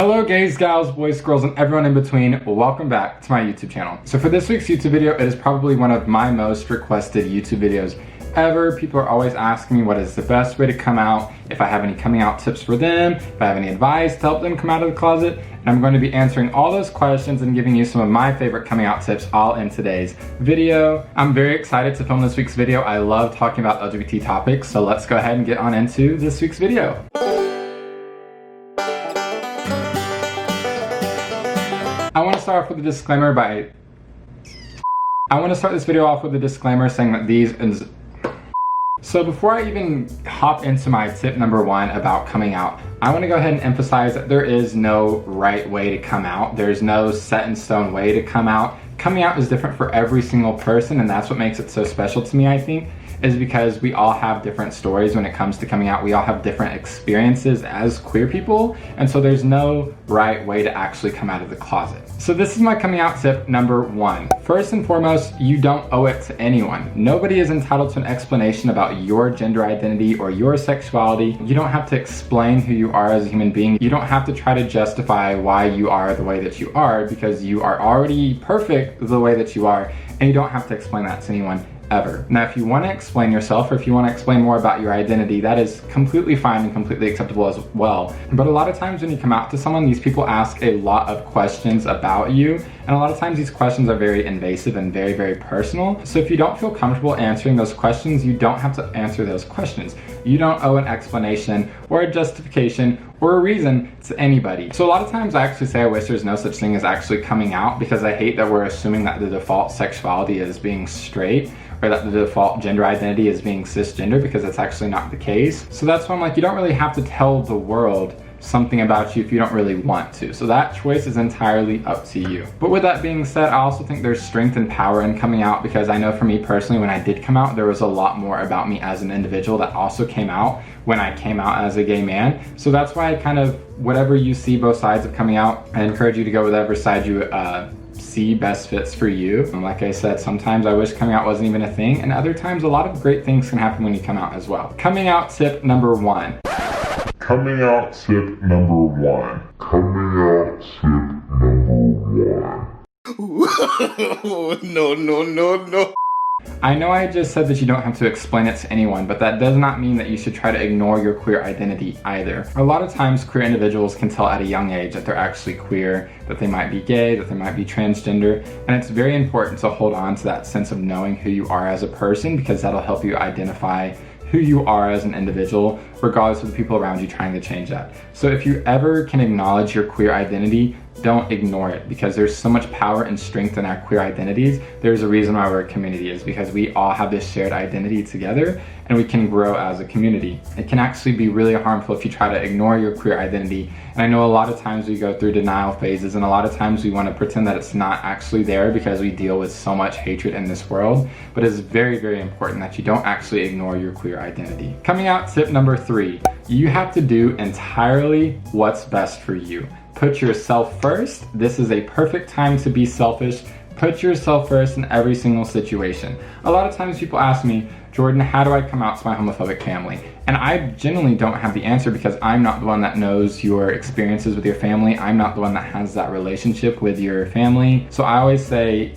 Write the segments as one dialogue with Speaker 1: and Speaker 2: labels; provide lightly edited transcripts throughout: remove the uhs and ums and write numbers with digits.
Speaker 1: Hello gays, gals, boys, girls, and everyone in between. Welcome back to my YouTube channel. So for this week's YouTube video, it is probably one of my most requested YouTube videos ever. People are always asking me what is the best way to come out, if I have any coming out tips for them, if I have any advice to help them come out of the closet. And I'm going to be answering all those questions and giving you some of my favorite coming out tips all in today's video. I'm very excited to film this week's video. I love talking about LGBT topics, so let's go ahead and get on into this week's video. I want to start off with a disclaimer I want to start this video off with a disclaimer saying that So before I even hop into my tip number one about coming out, I want to go ahead and emphasize that there is no right way to come out. There's no set in stone way to come out. Coming out is different for every single person, and that's what makes it so special to me, I think, is because we all have different stories when it comes to coming out. We all have different experiences as queer people, and so there's no right way to actually come out of the closet. So this is my coming out tip number one. First and foremost, you don't owe it to anyone. Nobody is entitled to an explanation about your gender identity or your sexuality. You don't have to explain who you are as a human being. You don't have to try to justify why you are the way that you are, because you are already perfect the way that you are, and you don't have to explain that to anyone ever. Now, if you want to explain yourself, or if you want to explain more about your identity, that is completely fine and completely acceptable as well. But a lot of times when you come out to someone, these people ask a lot of questions about you, and a lot of times these questions are very invasive and very, very personal. So if you don't feel comfortable answering those questions, you don't have to answer those questions. You don't owe an explanation or a justification or a reason to anybody. So a lot of times I actually say I wish there's no such thing as actually coming out, because I hate that we're assuming that the default sexuality is being straight, or that the default gender identity is being cisgender, because that's actually not the case. So that's why I'm like, you don't really have to tell the world something about you if you don't really want to. So that choice is entirely up to you. But with that being said, I also think there's strength and power in coming out, because I know for me personally, when I did come out, there was a lot more about me as an individual that also came out when I came out as a gay man. So that's why I kind of, whatever you see both sides of coming out, I encourage you to go whatever side you see best fits for you. And like I said, sometimes I wish coming out wasn't even a thing, and other times a lot of great things can happen when you come out as well. Coming out tip number one.
Speaker 2: Coming out tip number one. Coming out tip number one.
Speaker 3: No.
Speaker 1: I know I just said that you don't have to explain it to anyone, but that does not mean that you should try to ignore your queer identity either. A lot of times queer individuals can tell at a young age that they're actually queer, that they might be gay, that they might be transgender, and it's very important to hold on to that sense of knowing who you are as a person, because that'll help you identify who you are as an individual, regardless of the people around you trying to change that. So if you ever can acknowledge your queer identity, don't ignore it, because there's so much power and strength in our queer identities. There's a reason why we're a community, is because we all have this shared identity together, and we can grow as a community. It can actually be really harmful if you try to ignore your queer identity. And I know a lot of times we go through denial phases, and a lot of times we want to pretend that it's not actually there because we deal with so much hatred in this world. But it's very, very important that you don't actually ignore your queer identity. Coming out tip number three. You have to do entirely what's best for you. Put yourself first. This is a perfect time to be selfish. Put yourself first in every single situation. A lot of times people ask me, Jordan, how do I come out to my homophobic family? And I genuinely don't have the answer, because I'm not the one that knows your experiences with your family. I'm not the one that has that relationship with your family. So I always say,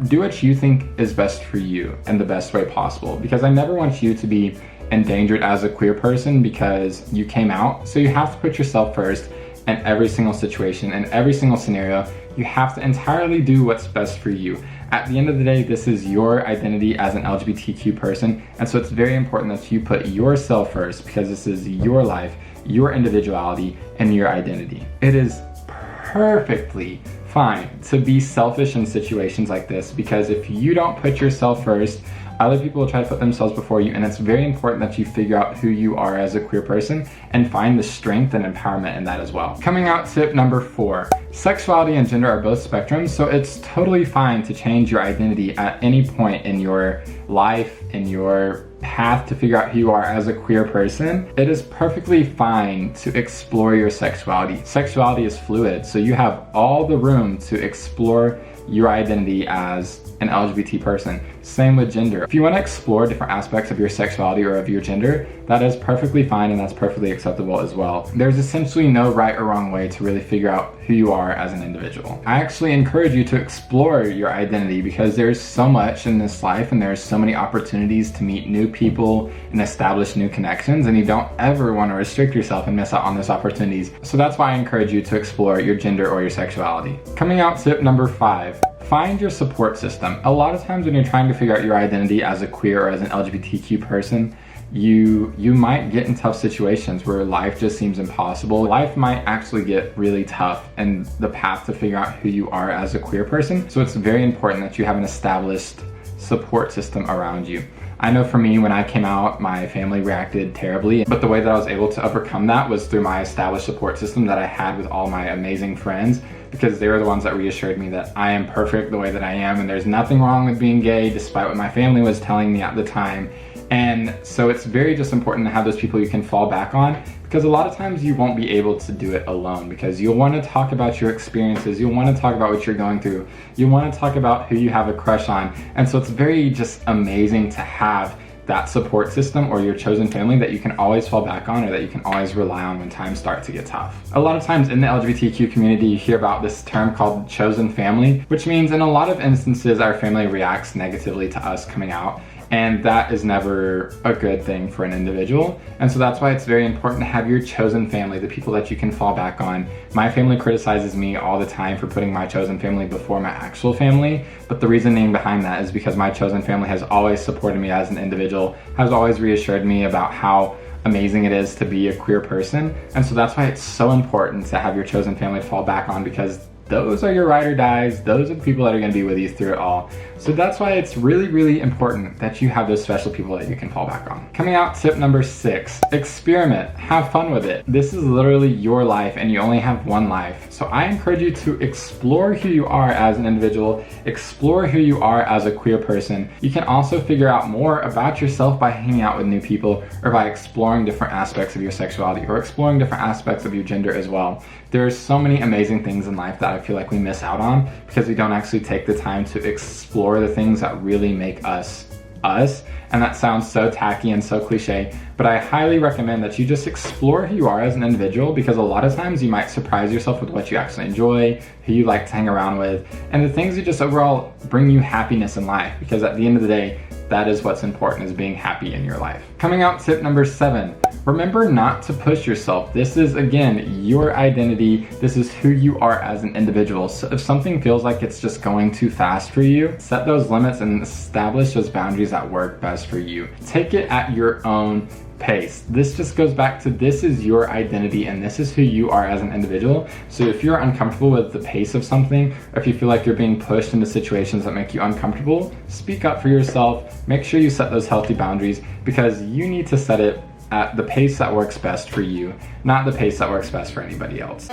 Speaker 1: do what you think is best for you in the best way possible, because I never want you to be endangered as a queer person because you came out. So you have to put yourself first in every single situation, in every single scenario. You have to entirely do what's best for you. At the end of the day, this is your identity as an LGBTQ person, and so it's very important that you put yourself first, because this is your life, your individuality, and your identity. It is perfectly fine to be selfish in situations like this, because if you don't put yourself first, other people will try to put themselves before you, and it's very important that you figure out who you are as a queer person and find the strength and empowerment in that as well. Coming out tip number four. Sexuality and gender are both spectrums, so it's totally fine to change your identity at any point in your life, in your path to figure out who you are as a queer person. It is perfectly fine to explore your sexuality. Sexuality is fluid, so you have all the room to explore your identity as an LGBT person. Same with gender. If you want to explore different aspects of your sexuality or of your gender, that is perfectly fine and that's perfectly acceptable as well. There's essentially no right or wrong way to really figure out who you are as an individual. I actually encourage you to explore your identity because there's so much in this life and there's so many opportunities to meet new people and establish new connections, and you don't ever want to restrict yourself and miss out on those opportunities. So that's why I encourage you to explore your gender or your sexuality. Coming out tip number 5. Find your support system. A lot of times when you're trying to figure out your identity as a queer or as an LGBTQ person, you might get in tough situations where life just seems impossible. Life might actually get really tough and the path to figure out who you are as a queer person. So it's very important that you have an established support system around you. I know for me, when I came out, my family reacted terribly, but the way that I was able to overcome that was through my established support system that I had with all my amazing friends, because they were the ones that reassured me that I am perfect the way that I am and there's nothing wrong with being gay despite what my family was telling me at the time. And so it's very just important to have those people you can fall back on, because a lot of times you won't be able to do it alone, because you'll want to talk about your experiences, you'll want to talk about what you're going through, you want to talk about who you have a crush on. And so it's very just amazing to have that support system or your chosen family that you can always fall back on or that you can always rely on when times start to get tough. A lot of times in the LGBTQ community, you hear about this term called chosen family, which means in a lot of instances our family reacts negatively to us coming out. And that is never a good thing for an individual. And so that's why it's very important to have your chosen family, the people that you can fall back on. My family criticizes me all the time for putting my chosen family before my actual family. But the reasoning behind that is because my chosen family has always supported me as an individual, has always reassured me about how amazing it is to be a queer person. And so that's why it's so important to have your chosen family to fall back on, because those are your ride or dies. Those are the people that are going to be with you through it all. So that's why it's really, really important that you have those special people that you can fall back on. Coming out tip number 6, experiment, have fun with it. This is literally your life and you only have one life. So I encourage you to explore who you are as an individual, explore who you are as a queer person. You can also figure out more about yourself by hanging out with new people or by exploring different aspects of your sexuality or exploring different aspects of your gender as well. There's so many amazing things in life that I feel like we miss out on because we don't actually take the time to explore the things that really make us us. And that sounds so tacky and so cliche, but I highly recommend that you just explore who you are as an individual, because a lot of times you might surprise yourself with what you actually enjoy, who you like to hang around with, and the things that just overall bring you happiness in life, because at the end of the day, that is what's important, is being happy in your life. Coming out tip number 7, remember not to push yourself. This is, again, your identity. This is who you are as an individual. So if something feels like it's just going too fast for you, set those limits and establish those boundaries that work best for you. Take it at your own pace. This just goes back to, this is your identity and this is who you are as an individual. So if you're uncomfortable with the pace of something, or if you feel like you're being pushed into situations that make you uncomfortable, speak up for yourself. Make sure you set those healthy boundaries, because you need to set it at the pace that works best for you, not the pace that works best for anybody else.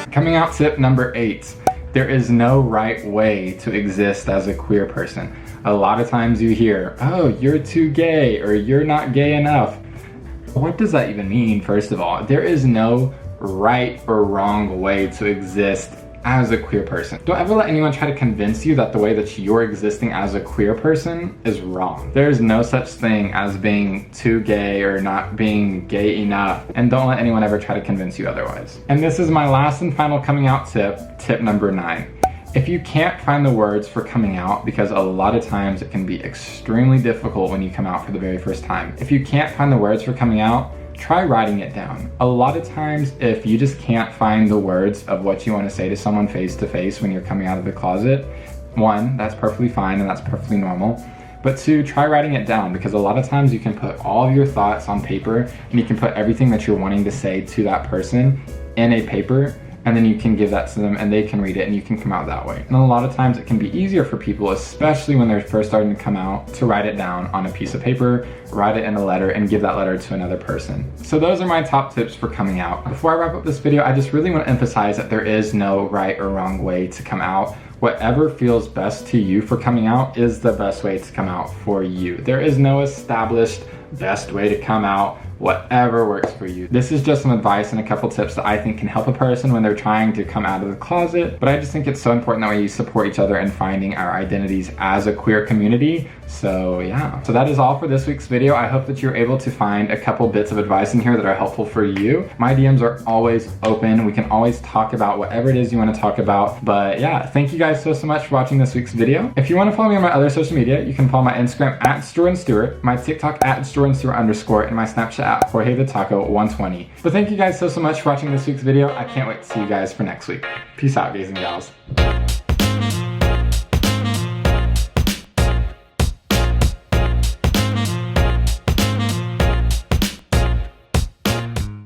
Speaker 1: Coming out tip number 8. There is no right way to exist as a queer person. A lot of times you hear, oh, you're too gay, or you're not gay enough. What does that even mean, first of all? There is no right or wrong way to exist as a queer person. Don't ever let anyone try to convince you that the way that you're existing as a queer person is wrong. There's no such thing as being too gay or not being gay enough, and don't let anyone ever try to convince you otherwise. And this is my last and final coming out tip, tip number 9. If you can't find the words for coming out, because a lot of times it can be extremely difficult when you come out for the very first time. If you can't find the words for coming out, try writing it down. A lot of times, if you just can't find the words of what you want to say to someone face to face when you're coming out of the closet, 1, that's perfectly fine and that's perfectly normal. But 2, try writing it down, because a lot of times you can put all of your thoughts on paper and you can put everything that you're wanting to say to that person in a paper, and then you can give that to them and they can read it and you can come out that way. And a lot of times it can be easier for people, especially when they're first starting to come out, to write it down on a piece of paper, write it in a letter, and give that letter to another person. So those are my top tips for coming out. Before I wrap up this video, I just really want to emphasize that there is no right or wrong way to come out. Whatever feels best to you for coming out is the best way to come out for you. There is no established best way to come out whatever works for you. This is just some advice and a couple tips that I think can help a person when they're trying to come out of the closet, but I just think it's so important that we support each other in finding our identities as a queer community. So yeah, so that is all for this week's video. I hope that you're able to find a couple bits of advice in here that are helpful for you. My DMs are always open. We can always talk about whatever it is you want to talk about. But yeah, thank you guys so much for watching this week's video. If you want to follow me on my other social media, you can follow my Instagram at @JordanStewart, my TikTok at @JordanStewart_, and my Snapchat at JorgeTheTaco120. But thank you guys so much for watching this week's video. I can't wait to see you guys for next week. Peace out, guys and gals.